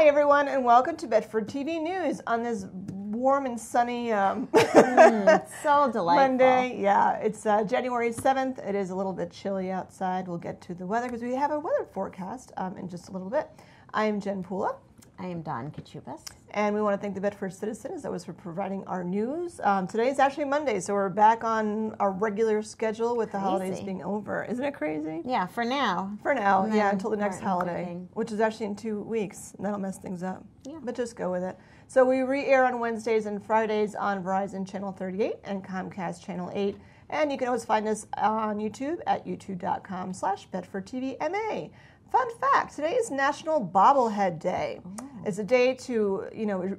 Hi, everyone, and welcome to Bedford TV News on this warm and sunny So delightful. Monday. Yeah, it's January 7th. It is a little bit chilly outside. We'll get to the weather because we have a weather forecast in just a little bit. I am Jen Pula. I am Dawn Kachupas. And we want to thank the Bedford Citizens that was for providing our news. Today is actually Monday, so we're back on our regular schedule with the holidays being over. Isn't it crazy? Yeah, for now. For now, And yeah, then until the next Martin holiday, cooking. which is actually in 2 weeks. And that'll mess things up. Yeah. But just go with it. So we re-air on Wednesdays and Fridays on Verizon Channel 38 and Comcast Channel 8. And you can always find us on YouTube at youtube.com/BedfordTVMA. Fun fact, today is National Bobblehead Day. Oh. It's a day to,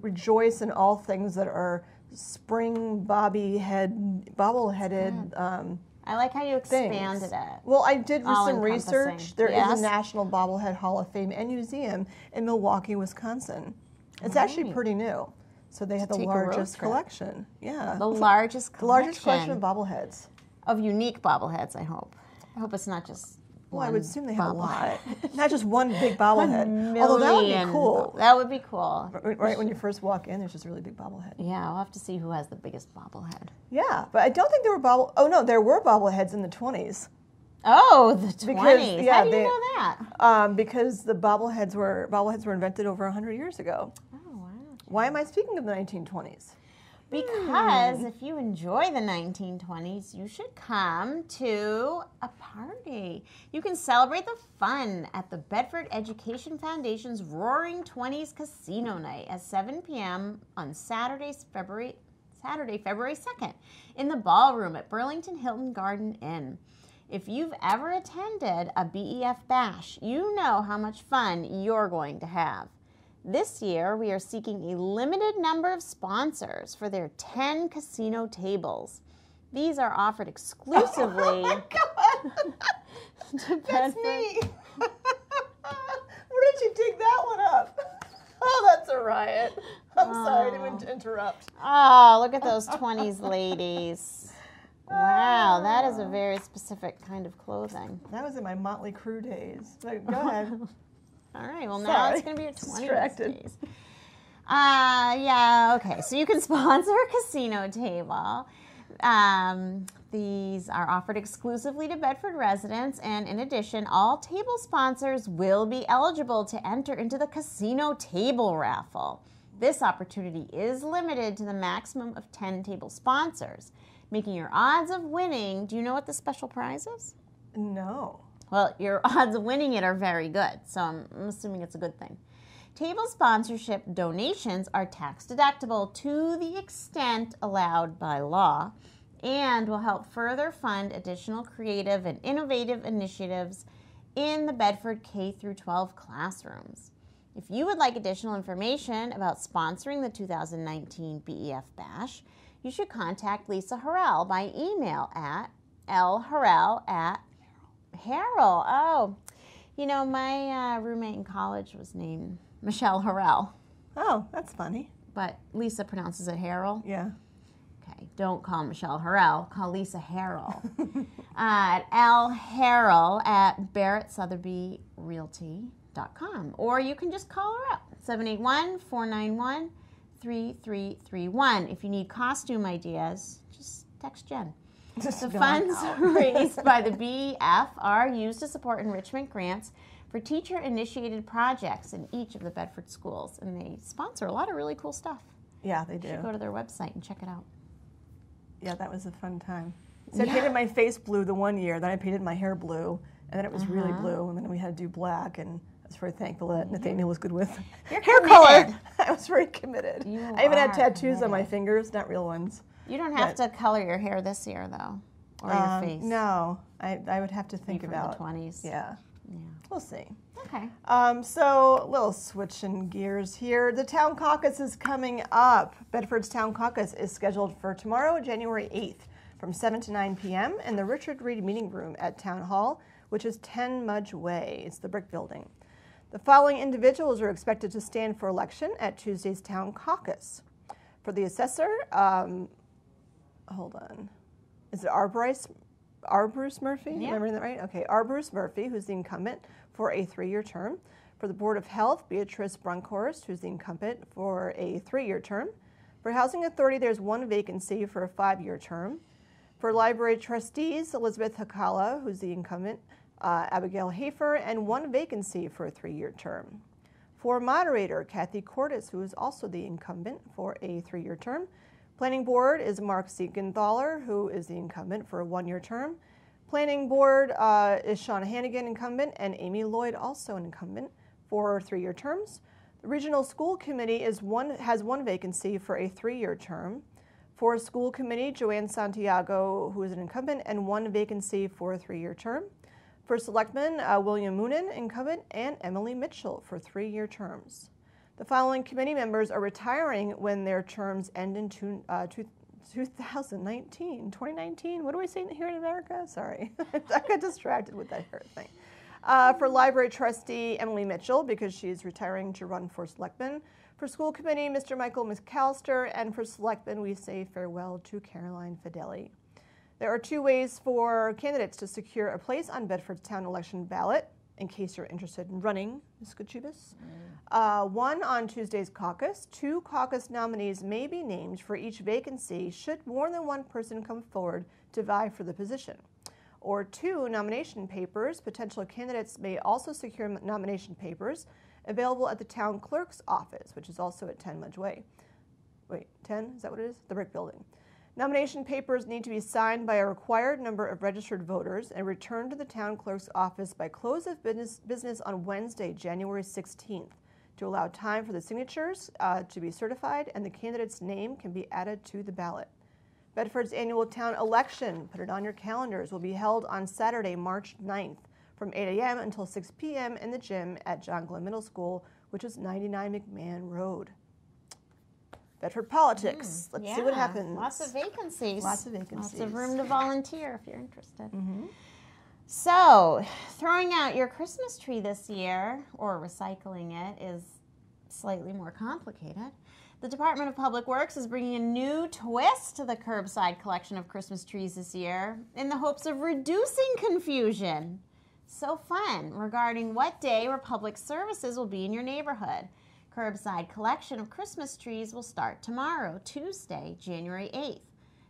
rejoice in all things that are spring bobbleheaded I like how you things. expanded it. Well, I did some All-encompassing. research. There is Yes? a National Bobblehead Hall of Fame and Museum in Milwaukee, Wisconsin. It's actually pretty new. So they have the take a road largest trip. collection. Yeah. The largest The collection. largest collection of bobbleheads. Of unique bobbleheads, I hope. I hope it's not just Well, I one would assume they have a bobblehead. lot. Not just one big bobblehead. Although that would be cool. That would be cool. Right when you first walk in, there's just a really big bobblehead. Yeah, we'll have to see who has the biggest bobblehead. Yeah, but I don't think there were Oh no, there were bobbleheads in the 20s. Oh, the 20s. yeah, How do you know that? Because the bobbleheads were invented over 100 years ago. Oh, wow. Why am I speaking of the 1920s? Because if you enjoy the 1920s, you should come to a party. You can celebrate the fun at the Bedford Education Foundation's Roaring 20s Casino Night at 7 p.m. on Saturday, February 2nd in the ballroom at Burlington Hilton Garden Inn. If you've ever attended a BEF bash, you know how much fun you're going to have. This year, we are seeking a limited number of sponsors for their 10 casino tables. These are offered exclusively Oh my God! to That's Bedford. me! Where did you dig that one up? Oh, that's a riot. I'm sorry, I didn't mean to interrupt. Oh, look at those 20s ladies. Wow, that is a very specific kind of clothing. That was in my Motley Crue days. But go ahead. All right, well, now Sorry. it's going to be your 20s Distracted. days. Yeah, okay. So you can sponsor a casino table. These are offered exclusively to Bedford residents, and in addition, all table sponsors will be eligible to enter into the casino table raffle. This opportunity is limited to the maximum of 10 table sponsors, making your odds of winning. Do you know what the special prize is? No. Well, your odds of winning it are very good, so I'm assuming it's a good thing. Table sponsorship donations are tax deductible to the extent allowed by law and will help further fund additional creative and innovative initiatives in the Bedford K-12 classrooms. If you would like additional information about sponsoring the 2019 BEF Bash, you should contact Lisa Harrell by email at lharrell@Harrell. Oh, you know, my roommate in college was named Michelle Harrell, Oh, that's funny. but Lisa pronounces it Harrell. Yeah. Okay, don't call Michelle Harrell. Call Lisa Harrell at lharrell@BarrettSothebyRealty.com. Or you can just call her up, 781-491-3331. If you need costume ideas, just text Jen. The funds raised by the BEF are used to support enrichment grants for teacher-initiated projects in each of the Bedford schools, and they sponsor a lot of really cool stuff. Yeah, they You do. should go to their website and check it out. Yeah, that was a fun time. So I painted my face blue the one year, then I painted my hair blue, and then it was really blue, and then we had to do black, and I was very thankful that Nathaniel was good with You're hair committed. color. I was very committed. You I even had are tattoos on my committed. fingers, not real ones. You don't have to color your hair this year, though, or your face. No, I would have to think From about. the 20s. Yeah, Yeah. we'll see. Okay. So a little switching gears here. The Town Caucus is coming up. Bedford's Town Caucus is scheduled for tomorrow, January 8th, from 7 to 9 p.m. in the Richard Reed Meeting Room at Town Hall, which is 10 Mudge Way. It's the brick building. The following individuals are expected to stand for election at Tuesday's Town Caucus. For the assessor, hold on. Is it R. Bruce Murphy? Yeah. Am I reading that right? Okay, R. Bruce Murphy, who's the incumbent for a 3-year term. For the Board of Health, Beatrice Brunkhorst, who's the incumbent, for a 3-year term. For Housing Authority, there's 1 vacancy for a 5-year term. For Library Trustees, Elizabeth Hakala, who's the incumbent, Abigail Hafer, and 1 vacancy for a 3-year term. For Moderator, Kathy Cordes, who is also the incumbent for a 3-year term. Planning Board is Mark Siegenthaler, who is the incumbent for a 1-year term. Planning Board is Sean Hannigan, incumbent, and Amy Lloyd, also an incumbent, for 3-year terms. The Regional School Committee has 1 vacancy for a 3-year term. For School Committee, Joanne Santiago, who is an incumbent, and 1 vacancy for a 3-year term. For Selectmen, William Moonen, incumbent, and Emily Mitchell for 3-year terms. The following committee members are retiring when their terms end in 2019. What do we say here in America? Sorry, I got distracted with that hair thing. For Library Trustee, Emily Mitchell, because she's retiring to run for Selectmen. For School Committee, Mr. Michael McAllister, and for Selectmen, we say farewell to Caroline Fideli. There are 2 ways for candidates to secure a place on Bedford's town election ballot, in case you're interested in running, Ms. Kuchibis. 1 on Tuesday's caucus. 2 caucus nominees may be named for each vacancy should more than 1 person come forward to vie for the position. Or 2 nomination papers. Potential candidates may also secure nomination papers available at the town clerk's office, which is also at 10 Mudge Way. Wait, 10? Is that what it is? The Brick Building. Nomination papers need to be signed by a required number of registered voters and returned to the town clerk's office by close of business on Wednesday, January 16th, to allow time for the signatures to be certified and the candidate's name can be added to the ballot. Bedford's annual town election, put it on your calendars, will be held on Saturday, March 9th from 8 a.m. until 6 p.m. in the gym at John Glenn Middle School, which is 99 McMahon Road. Bedford politics. Let's see what happens. Lots of vacancies. Lots of vacancies. Lots of room to volunteer if you're interested. So, throwing out your Christmas tree this year, or recycling it, is slightly more complicated. The Department of Public Works is bringing a new twist to the curbside collection of Christmas trees this year in the hopes of reducing confusion. So fun regarding what day Republic services will be in your neighborhood. Curbside collection of Christmas trees will start tomorrow, Tuesday, January 8th.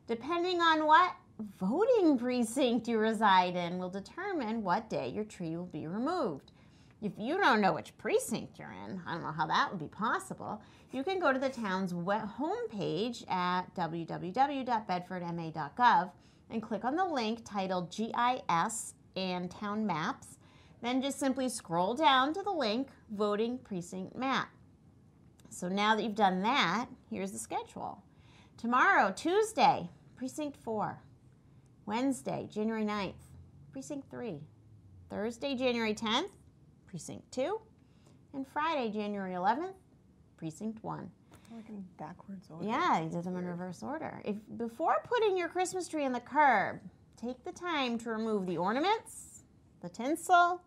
Depending on what voting precinct you reside in will determine what day your tree will be removed. If you don't know which precinct you're in, I don't know how that would be possible, you can go to the town's homepage at www.bedfordma.gov and click on the link titled GIS and Town Maps. Then just simply scroll down to the link Voting Precinct Map. So now that you've done that, here's the schedule. Tomorrow, Tuesday, Precinct 4. Wednesday, January 9th, Precinct 3. Thursday, January 10th, Precinct 2. And Friday, January 11th, Precinct 1. Like in backwards order. Yeah, you did them in reverse order. Before putting your Christmas tree on the curb, take the time to remove the ornaments, the tinsel,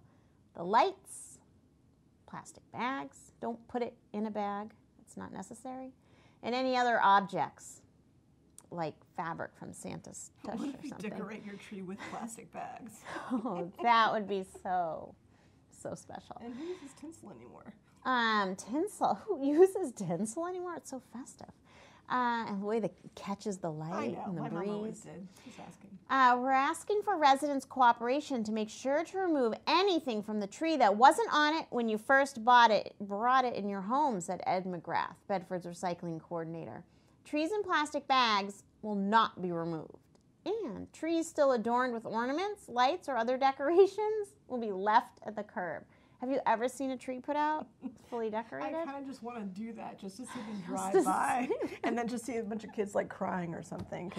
the lights, plastic bags. Don't put it in a bag. It's not necessary. And any other objects, like fabric from Santa's tush or something. Decorate your tree with plastic bags. Oh, that would be so special. And who uses tinsel anymore? Tinsel. Who uses tinsel anymore? It's so festive. And the way that catches the light and the breeze. Mom always did. She's asking. We're asking for residents' cooperation to make sure to remove anything from the tree that wasn't on it when you first brought it in your home, said Ed McGrath, Bedford's recycling coordinator. Trees in plastic bags will not be removed. And trees still adorned with ornaments, lights, or other decorations will be left at the curb. Have you ever seen a tree put out fully decorated? I kind of just want to do that just to see them drive by and then just see a bunch of kids like crying or something.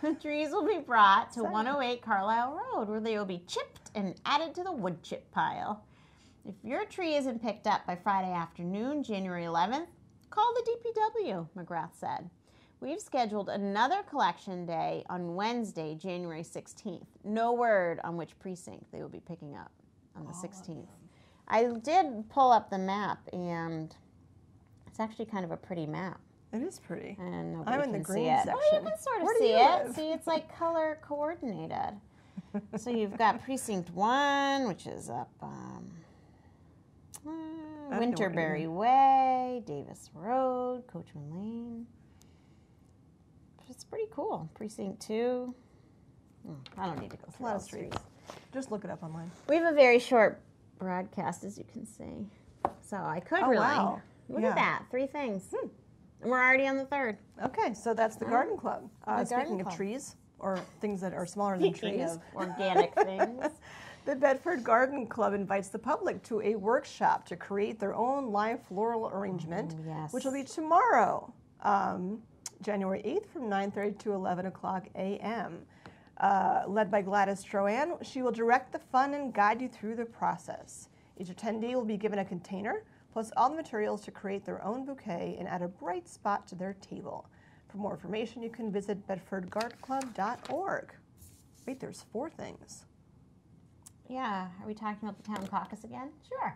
The trees will be brought to 108 Carlisle Road where they will be chipped and added to the wood chip pile. If your tree isn't picked up by Friday afternoon, January 11th, call the DPW, McGrath said. We've scheduled another collection day on Wednesday, January 16th. No word on which precinct they will be picking up on the 16th. I did pull up the map, and it's actually kind of a pretty map. It is pretty. And nobody I'm in the can green see it. section. Oh, you can sort of see it. See, it's like color coordinated. So you've got Precinct 1, which is up Winterberry Way, Davis Road, Coachman Lane. It's pretty cool. Precinct 2. I don't need to go through A lot all of the streets. Just look it up online. We have a very short broadcast, as you can see. So I could really. Wow. Look at that. 3 things. And we're already on the 3rd. Okay, so that's the garden club. Speaking garden of club. trees, or things that are smaller than Speaking trees. of organic things. The Bedford Garden Club invites the public to a workshop to create their own live floral arrangement, yes. which will be tomorrow, January 8th from 9:30 to 11 o'clock a.m. Led by Gladys Troan, she will direct the fun and guide you through the process. Each attendee will be given a container, plus all the materials to create their own bouquet and add a bright spot to their table. For more information, you can visit bedfordgardenclub.org. Wait, there's 4 things. Yeah, are we talking about the Town Caucus again? Sure.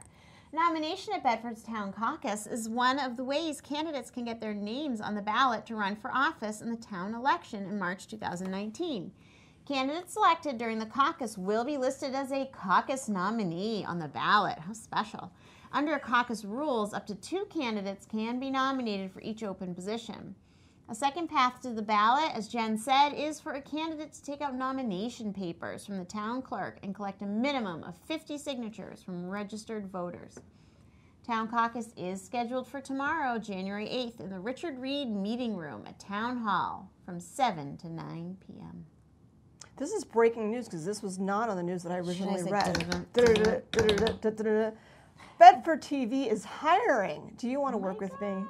Nomination at Bedford's Town Caucus is one of the ways candidates can get their names on the ballot to run for office in the town election in March 2019. Candidates selected during the caucus will be listed as a caucus nominee on the ballot. How special. Under caucus rules, up to 2 candidates can be nominated for each open position. A second path to the ballot, as Jen said, is for a candidate to take out nomination papers from the town clerk and collect a minimum of 50 signatures from registered voters. Town Caucus is scheduled for tomorrow, January 8th, in the Richard Reed Meeting Room at Town Hall from 7 to 9 p.m. This is breaking news because this was not on the news that I originally read. Bedford TV is hiring. Do you want to work with me?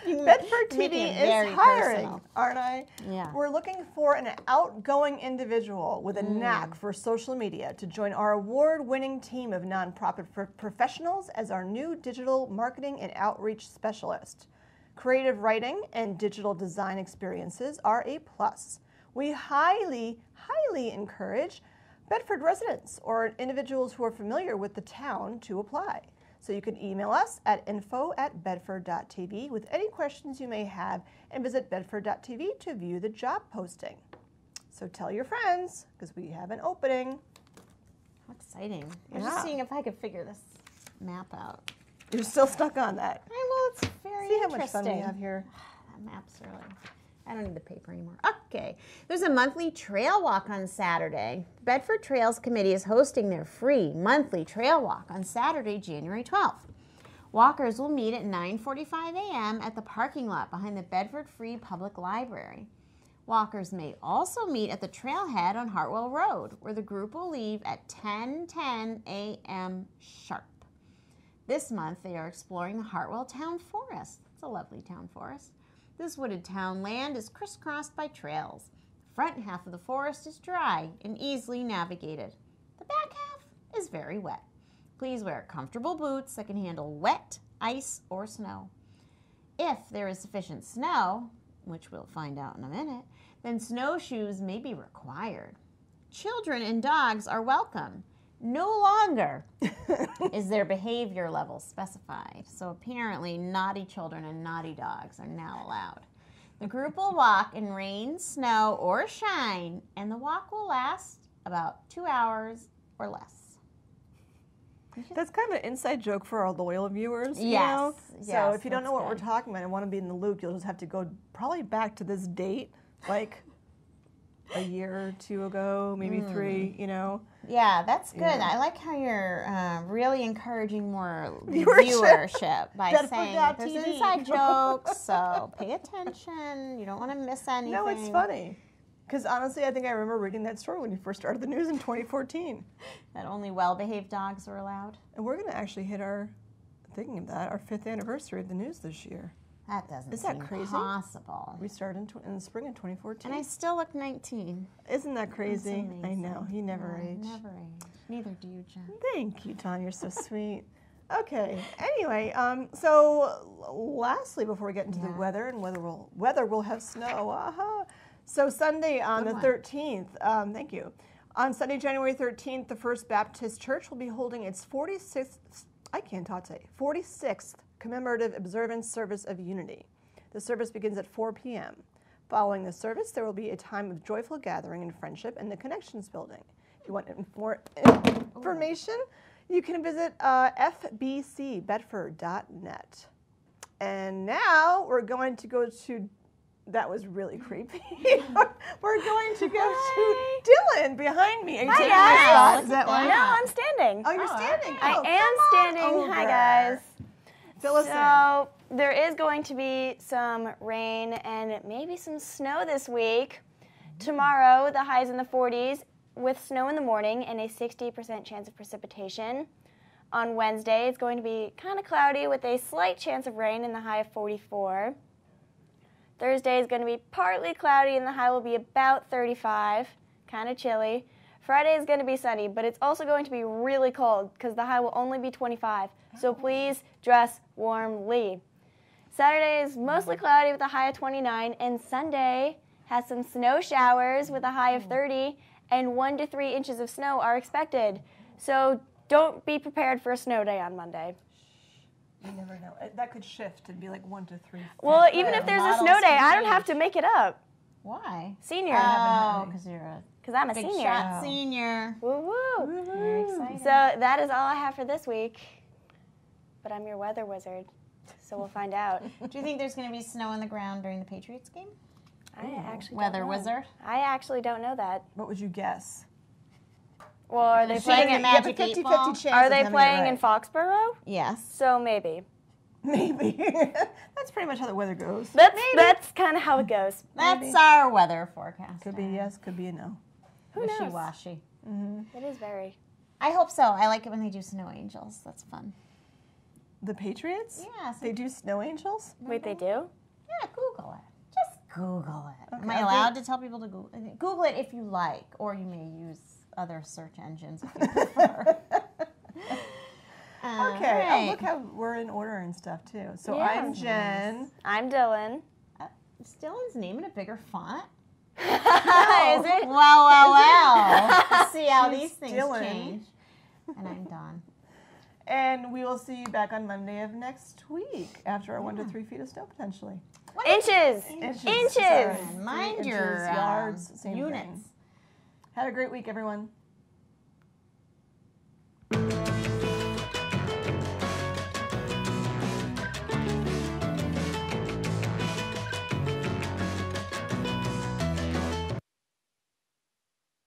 Bedford TV is hiring, aren't I? Yeah. We're looking for an outgoing individual with a knack for social media to join our award-winning team of nonprofit professionals as our new digital marketing and outreach specialist. Creative writing and digital design experiences are a plus. We highly, highly encourage Bedford residents or individuals who are familiar with the town to apply. So you can email us at info@bedford.tv with any questions you may have and visit bedford.tv to view the job posting. So tell your friends because we have an opening. How exciting. I was just seeing if I could figure this map out. You're still stuck on that. Well, it's very See how interesting. much fun we have here. That map's really... I don't need the paper anymore. Okay. There's a monthly trail walk on Saturday. The Bedford Trails Committee is hosting their free monthly trail walk on Saturday, January 12th. Walkers will meet at 9:45 a.m. at the parking lot behind the Bedford Free Public Library. Walkers may also meet at the trailhead on Hartwell Road, where the group will leave at 10:10 a.m. sharp. This month, they are exploring the Hartwell Town Forest. It's a lovely town forest. This wooded town land is crisscrossed by trails. The front half of the forest is dry and easily navigated. The back half is very wet. Please wear comfortable boots that can handle wet, ice, or snow. If there is sufficient snow, which we'll find out in a minute, then snowshoes may be required. Children and dogs are welcome. No longer is their behavior level specified. So apparently naughty children and naughty dogs are now allowed. The group will walk in rain, snow, or shine, and the walk will last about 2 hours or less. That's kind of an inside joke for our loyal viewers, you Yes, know? yes, So if you don't know that's what we're good. talking about and want to be in the loop, you'll just have to go probably back to this date, like a year or 2 ago, maybe 3, you know? Yeah, that's good. Yeah. I like how you're really encouraging more Viewership. viewership by saying there's Bedford.tv. inside jokes, so pay attention. You don't want to miss anything. No, it's funny. Because honestly, I think I remember reading that story when you first started the news in 2014. That only well-behaved dogs are allowed. And we're going to actually hit our 5th anniversary of the news this year. That doesn't Is that seem crazy? possible. We started in the spring of 2014. And I still look 19. Isn't that crazy? That's I know. amazing. You never Yeah, age. Never age. Neither do you, Jen. Thank you, Tom. You're so sweet. Okay. Anyway, so lastly, before we get into the weather and whether we'll have snow. So Sunday on Good the one. 13th. Thank you. On Sunday, January 13th, the First Baptist Church will be holding its 46th. I can't talk today. 46th commemorative observance service of unity. The service begins at 4 p.m. Following the service, there will be a time of joyful gathering and friendship in the Connections Building. If you want information, You can visit fbcbedford.net. And now we're going to go to, that was really creepy. We're going to go to Dylan behind me. Are you taking guys. my spot? Is that why? No, I'm standing. Oh, you're standing. I Oh, am come standing. on Hi, over. guys. Fill us in. So there is going to be some rain and maybe some snow this week. Tomorrow, the high's in the 40s with snow in the morning and a 60% chance of precipitation. On Wednesday, it's going to be kind of cloudy with a slight chance of rain and the high of 44. Thursday is going to be partly cloudy and the high will be about 35, kind of chilly. Friday is going to be sunny, but it's also going to be really cold because the high will only be 25. So please dress warmly. Saturday is mostly cloudy with a high of 29, and Sunday has some snow showers with a high of 30, and 1 to 3 inches of snow are expected. So don't be prepared for a snow day on Monday. You never know. That could shift and be like 1 to 3. Well, even if there's a snow day, I don't have to make it up. Why? Senior. Oh, because you're a Because I'm a big senior. shot senior. Woo woo. Very exciting. So that is all I have for this week. But I'm your weather wizard, so we'll find out. Do you think there's going to be snow on the ground during the Patriots game? I actually Weather don't know. wizard? I actually don't know that. What would you guess? Well, are they Playing playing? the In, Magic 50-50 8 ball? chance are of they having it playing in right. Foxborough? Yes. So maybe. Maybe. That's pretty much how the weather goes. That's kind of how it goes. That's our weather forecast. Could be yes, could be a no. Who knows? Wishy-washy. It is very. I hope so. I like it when they do snow angels. That's fun. The Patriots? Yes. They do snow angels? Wait, they do? Yeah, Google it. Just Google it. Am I Okay. allowed to tell people to Google? Google it if you like, or you may use other search engines if you prefer. Okay. Oh, look how we're in order and stuff too. So Yeah. I'm Jen. I'm Dylan. Is Dylan's name in a bigger font? Is it? Wow. See how She's these things Dylan. change. And I'm Dawn. And we will see you back on Monday of next week after our 1 to 3 feet of snow potentially. Inches. Inches. And mind 3 your inches, yards, same units. thing. Have a great week, everyone.